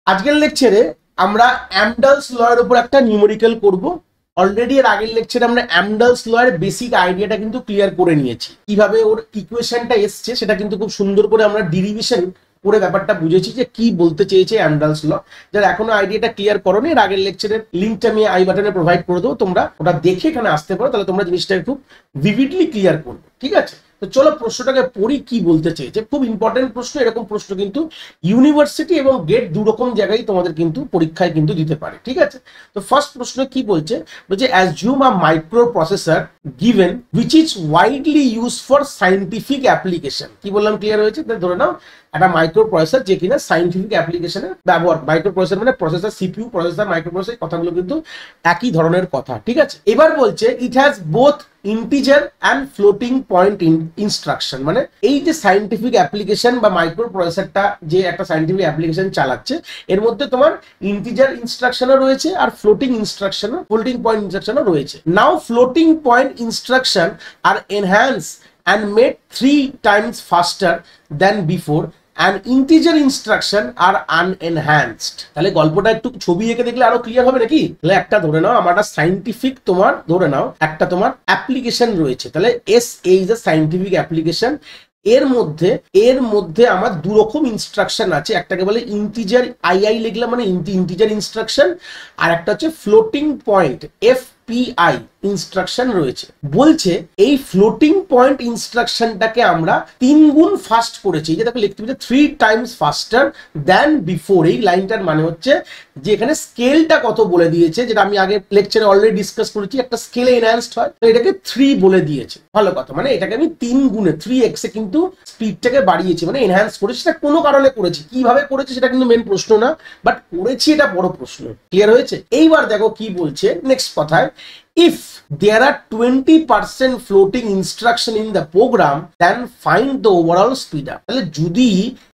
আজকের লেকচারে আমরা অ্যামডালস ল এর উপর একটা নিউমেরিক্যাল করব। অলরেডি এর আগের লেকচারে আমরা অ্যামডালস ল এর বেসিক আইডিয়াটা কিন্তু ক্লিয়ার করে নিয়েছি, কিভাবে ওর ইকুয়েশনটা এসছে সেটা কিন্তু খুব সুন্দর করে আমরা ডেরিভেশন করে ব্যাপারটা বুঝেছি যে কি বলতে চেয়েছে অ্যামডালস ল। যারা এখনো আইডিয়াটা ক্লিয়ার করোনি, এর আগের লেকচারের লিঙ্কটা আমি আই বাটনে প্রোভাইড করে দেবো, তোমরা ওটা দেখে এখানে আসতে পারো, তাহলে তোমরা জিনিসটাকে খুব ভিভিডলি ক্লিয়ার করবে। ঠিক আছে, তো চলো প্রশ্নটাকে পড়ি কি বলতে চেয়েছে। খুব ইম্পর্টেন্ট প্রশ্ন, এরকম প্রশ্ন কিন্তু ইউনিভার্সিটি এবং গেট দুরকম জায়গায় তোমাদের কিন্তু পরীক্ষায় কিন্তু দিতে পারে। ঠিক আছে, তো ফার্স্ট প্রশ্ন কি বলছে, বলছে assume a micro processor given which is widely use for scientific application. কি বললাম, ক্লিয়ার হয়েছে? ধরে নাও একটা মাইক্রো প্রসেসর যে কিনা সাইন্টিফিক অ্যাপ্লিকেশনে ব্যবহার, মাইক্রো প্রসেসর মানে processor, CPU processor, micro processor, কথাগুলো কিন্তু একই ধরনের কথা। ঠিক আছে, এবার বলছে it has both integer and floating point instruction. মানে এই যে সাইন্টিফিক অ্যাপ্লিকেশন বা মাইক্রো প্রসেসরটা যে একটা সাইন্টিফিক অ্যাপ্লিকেশন চালাচ্ছে, এর মধ্যে তোমার ইন্টিজার ইনস্ট্রাকশনও রয়েছে আর ফ্লোটিং পয়েন্ট ইনস্ট্রাকশনও রয়েছে। নাও ফ্লোটিং পয়েন্ট ইনস্ট্রাকশন আর enhance and made 3 times faster than before and integer instruction are unenhanced। তাহলে গল্পটা একটু ছবি এঁকে দেখলে আরো ক্লিয়ার হবে নাকি? তাহলে একটা ধরে নাও আমার একটা সাইন্টিফিক, তোমার ধরে নাও একটা তোমার অ্যাপ্লিকেশন রয়েছে, তাহলে S is a scientific application. এর মধ্যে আমার দুরকম ইনস্ট্রাকশন আছে, একটাকে বলে ইন্টিজার, আই লিখলাম মানে ইন্টিজার ইনস্ট্রাকশন, আর একটা হচ্ছে ফ্লোটিং পয়েন্ট, এফপিআই ইনস্ট্রাকশন রয়েছে। বলছে এই ফ্লোটিং পয়েন্ট ইনস্ট্রাকশনটাকে আমরা 3 গুণ ফাস্ট করেছি। এই যে দেখো লিখতে হচ্ছে 3 টাইমস ফাস্টার দ্যান বিফোর। এই লাইনটার মানে হচ্ছে যে এখানে স্কেলটা কত বলে দিয়েছে, যেটা আমি আগে লেকচারে অলরেডি ডিসকাস করেছি, একটা স্কেলে এনহ্যান্সড হয়, তো এটাকে 3 বলে দিয়েছে। ভালো কথা, মানে এটাকে আমি 3 গুণে 3x এ কিন্তু স্পিডটাকে বাড়িয়েছি, মানে এনহ্যান্স করেছি। সেটা কোনো কারণে করেছি, কিভাবে করেছি সেটা কিন্তু মেন প্রশ্ন না, বাট করেছি এটা বড় প্রশ্ন। ক্লিয়ার হয়েছে? এইবার দেখো কি বলছে নেক্সট কথায়, if there are 20% floating instruction in the program then find the overall speed up। তাহলে যদি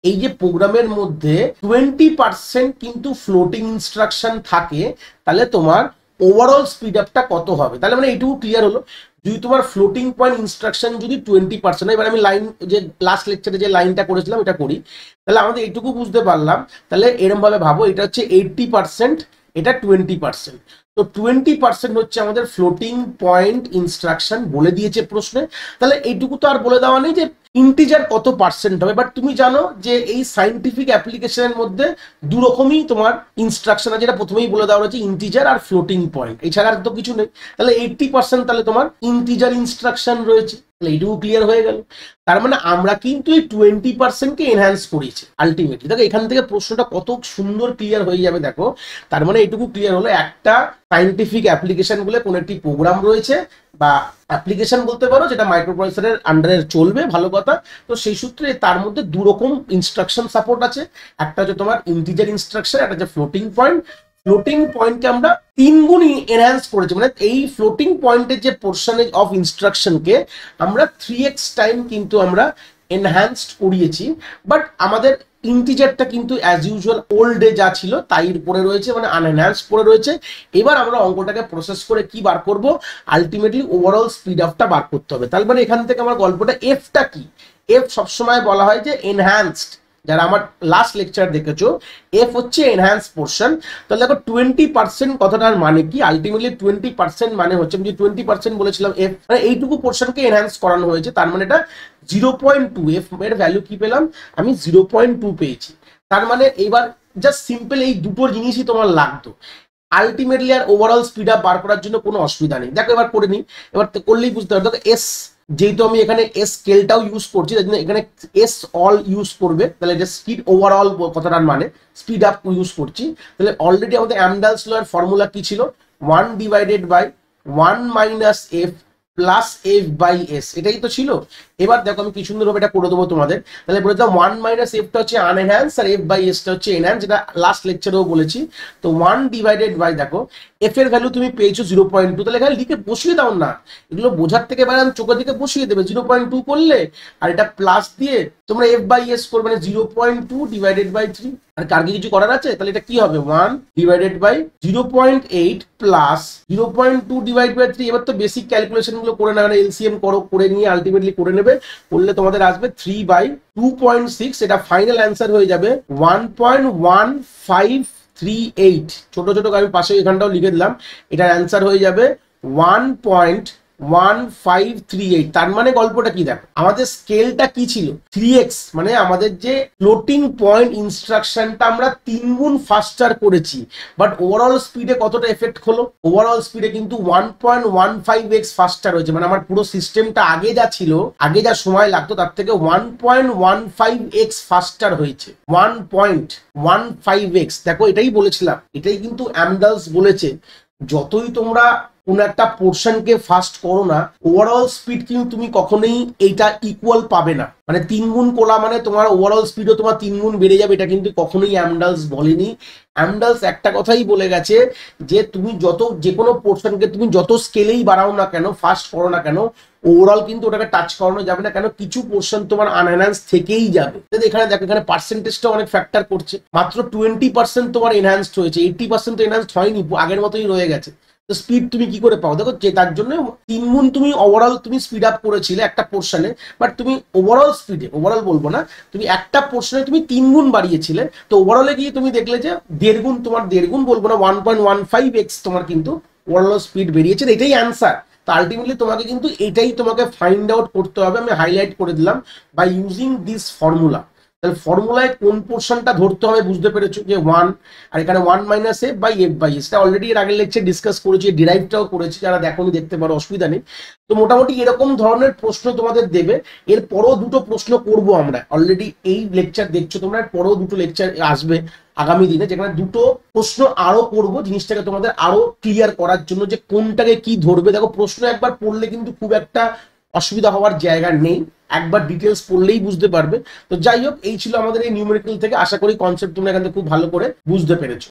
এই যে প্রোগ্রামের মধ্যে 20% কিন্তু ফ্লোটিং ইনস্ট্রাকশন থাকে, তাহলে তোমার ওভারঅল স্পিড আপটা কত হবে। তাহলে মানে এইটুকু ক্লিয়ার হলো, যদি তোমার ফ্লোটিং পয়েন্ট ইনস্ট্রাকশন যদি 20%, এবার আমি লাইন যে লাস্ট লেকচারে যে লাইনটা করেছিলাম এটা করি, তাহলে আমাদের এইটুকু বুঝতে পারলাম। তাহলে এরকম ভাবে ভাবো, এটা হচ্ছে 80%, এটা 20%, তো 20% হচ্ছে আমাদের ফ্লোটিং পয়েন্ট ইনস্ট্রাকশন বলে দিয়েছে প্রশ্নে। তাহলে এইটুকু তো আর বলে দেওয়া নেই যে ইন্টিজার কত পার্সেন্ট হবে, বাট তুমি জানো যে এই সাইন্টিফিক অ্যাপ্লিকেশনের মধ্যে দুরকমই তোমার ইনস্ট্রাকশন আছে, যেটা প্রথমেই বলে দেওয়া হয়েছে ইন্টিজার আর ফ্লোটিং পয়েন্ট, এছাড়া আর তো কিছু নেই। তাহলে 80% তাহলে তোমার ইন্টিজার ইনস্ট্রাকশন রয়েছে, তাহলে এইটুকু ক্লিয়ার হয়ে গেল। তার মানে আমরা কিন্তু এই 20%কে এনহ্যান্স করেছি আলটিমেটলি। দেখো এখান থেকে প্রশ্নটা কত সুন্দর ক্লিয়ার হয়ে যাবে, দেখো তার মানে এইটুকু ক্লিয়ার হলো, একটা সাইন্টিফিক অ্যাপ্লিকেশন বলে কোন একটি প্রোগ্রাম রয়েছে বা অ্যাপ্লিকেশন বলতে পারো, যেটা মাইক্রোপ্রসেসরের আন্ডারে চলবে, ভালো কথা। তো সেই সূত্রে তার মধ্যে দুরকম ইনস্ট্রাকশন সাপোর্ট আছে, একটা হচ্ছে তোমার ইন্টিজার ইনস্ট্রাকশন, একটা হচ্ছে ফ্লোটিং পয়েন্ট। ফ্লোটিং পয়েন্টকে আমরা 3 গুণ এনহ্যান্স করেছি, মানে এই ফ্লোটিং পয়েন্টের যে পোর্শনেজ অফ ইনস্ট্রাকশনকে আমরা 3x টাইম কিন্তু আমরা এনহ্যান্সড করিয়েছি, বাট আমাদের ইন্টিজারটা কিন্তু অ্যাজ ইউজুয়াল ওল্ড এ যা ছিল তাই পড়ে রয়েছে, মানে আনএনহ্যান্স পড়ে রয়েছে। এবার আমরা অঙ্কটাকে প্রসেস করে কি বার করব, আলটিমেটলি ওভারঅল স্পিড আপটা বার করতে হবে। তার মানে এখান থেকে আমার গল্পটা, এফটা কি, এফ সবসময় বলা হয় যে এনহ্যান্সড, যারা আমার লাস্ট লেকচার দেখেছো, এফ হচ্ছে এনহ্যান্স পোর্শন। তাহলে দেখো 20% কথাটার মানে কি, আলটিমেটলি 20% মানে হচ্ছে, আমি যে 20% বলেছিলাম এফ, মানে এইটুকু পোর্শনকে এনহ্যান্স করানো হয়েছে, তার মানে এটা 0.2, এফ এর ভ্যালু কি পেলাম আমি 0.2 পেয়েছি। তার মানে এবার জাস্ট সিম্পল এই দুটো জিনিসই তোমার লাগতো, আলটিমেটলি আর ওভারঅল স্পিড আপ বার করার জন্য কোনো অসুবিধা নেই। দেখো এবার করে নিই, এবার করলেই বুঝতে পারবে। দেখো এস, যেহেতু আমি এখানে এস স্কেলটাও ইউজ করছি, তাই জন্য এখানে এস অল ইউজ করবে, তাহলে এটা স্পিড ওভারঅল কথাটার মানে স্পিড আপ ইউজ করছি। তাহলে অলরেডি আমাদের অ্যামডালস ল এর ফর্মুলা কি ছিল, 1 divided by 1 minus f plus f by s, এটাই তো ছিল। এবার দেখো আমি কি সুন্দরভাবে এটা করে দেবো তোমাদের। তাহলে বলে দাও 1 মাইনাস এফটা হচ্ছে আনএনহ্যান্স আর এফ বাই এসটা হচ্ছে এনহ্যান্স, যেটা লাস্ট লেকচারেও বলেছি। তো 1 ডিভাইডেড বাই, দেখো এফ এর ভ্যালু তুমি পেয়েছো 0.2, তাহলে এখানে লিখে বসিয়ে দাও না, এগুলো বোঝার থেকে বাইরে চোখের দিকে বসিয়ে দেবে। 0.2 করলে আর এটা প্লাস দিয়ে তোমরা এফ বাই এস করবে, মানে 0.2 ডিভাইডেড বাই 3। আর কার কি কিছু করার আছে? তাহলে এটা কি হবে 1 divided by 0.8 plus 0.2 divide by 3। এবার তো বেসিক ক্যালকুলেশন গুলো করে নেবে, এলসিএম করে নিয়ে আলটিমেটলি করে নেবে, করলে তোমাদের আসবে 3/2.6। এটা ফাইনাল অ্যান্সার হয়ে যাবে 1.1538। ছোট ছোট আমি পাশে এখানটাও লিখে দিলাম, এটার অ্যান্সার হয়ে যাবে 1.1538। তার মানে গল্পটা কি দেখো, আমাদের স্কেলটা কি ছিল 3x, মানে আমাদের যে ফ্লোটিং পয়েন্ট ইনস্ট্রাকশনটা আমরা 3 গুণ ফাস্টার করেছি, বাট ওভারঅল স্পিডে কতটা এফেক্ট হলো? ওভারঅল স্পিডে কিন্তু 1.15x ফাস্টার হয়েছে, মানে আমার পুরো সিস্টেমটা আগে যা ছিল, আগে যা সময় লাগতো তার থেকে 1.15x ফাস্টার হয়েছে। 1.15x, দেখো এটাই বলেছিলাম, এটাই কিন্তু অ্যামডালস বলেছে, যতই তোমরা কোন একটা পোর্শনকে ফাস্ট করো না, ওভারঅল স্পিড কিন্তু তুমি কখনোই এইটা ইকুয়াল পাবে না। মানে 3 গুণ কোলা মানে তোমার ওভারঅল স্পিডও তোমার 3 গুণ বেড়ে যাবে, এটা কিন্তু কখনোই অ্যামডালস বলেনি। অ্যামডালস একটা কথাই বলে গেছে যে তুমি যে কোনো পোর্শনকে তুমি যত স্কেলেই বাড়াও না কেন, ফাস্ট করো না কেন, ওভারঅল কিন্তু ওটাকে টাচ করানো যাবে না, কেন কিছু পোর্শন তোমার আনএনহ্যান্স থেকেই যাবে। এখানে দেখো, এখানে পার্সেন্টেজটা অনেক ফ্যাক্টর করছে, মাত্র 20% তোমার এনহ্যান্সড হয়েছে, 80% তো এনহ্যান্সড হয়নি, আগের মতোই রয়ে গেছে। তো স্পিড তুমি কি করে পাও? দেখো যে তার জন্য 3 গুণ তুমি ওভারঅল তুমি স্পিড আপ করেছিলে একটা পোর্শনে, বাট তুমি ওভারঅল স্পিডে, ওভারঅল বলবো না, তুমি একটা পোর্শনে তুমি 3 গুণ বাড়িয়েছিলে, তো ওভারঅলে গিয়ে তুমি দেখলে যে 1.5 গুণ, তোমার 1.5 গুণ বলবো না, 1.15x তোমার কিন্তু ওভারঅল স্পিড বেরিয়েছে। এটাই অ্যান্সার। তো আলটিমেটলি তোমাকে কিন্তু এটাই তোমাকে ফাইন্ড আউট করতে হবে। আমি হাইলাইট করে দিলাম বাই ইউজিং দিস ফর্মুলা। তাহলে ফর্মুলায় কোন পোর্শনটা ধরতে হবে বুঝতে পেরেছো, যে 1, আর এখানে 1 - f by f by s। এটা অলরেডি এর আগের লেকচার ডিসকাস করেছি, ডিরাইভটাও করেছি, যারা দেখোনি দেখতে পারো, অসুবিধা নেই। তো মোটামুটি এরকম ধরনের প্রশ্ন তোমাদের দেবে। এর পরেও দুটো প্রশ্ন করব আমরা, অলরেডি এই লেকচার দেখছো তোমরা, এর পরেও দুটো লেকচার আসবে আগামী দিনে, যেখানে দুটো প্রশ্ন আরো করব, জিনিসটাকে তোমাদের আরো ক্লিয়ার করার জন্য যে কোনটাকে কি ধরবে। দেখো প্রশ্ন একবার পড়লে কিন্তু খুব একটা অসুবিধা হওয়ার জায়গা নেই, একবার ডিটেলস পড়লেই বুঝতে পারবে। তো যাই হোক, এই ছিল আমাদের এই নিউমেরিক্যাল থেকে। আশা করি কনসেপ্ট তোমরা এখান থেকে খুব ভালো করে বুঝতে পেরেছো।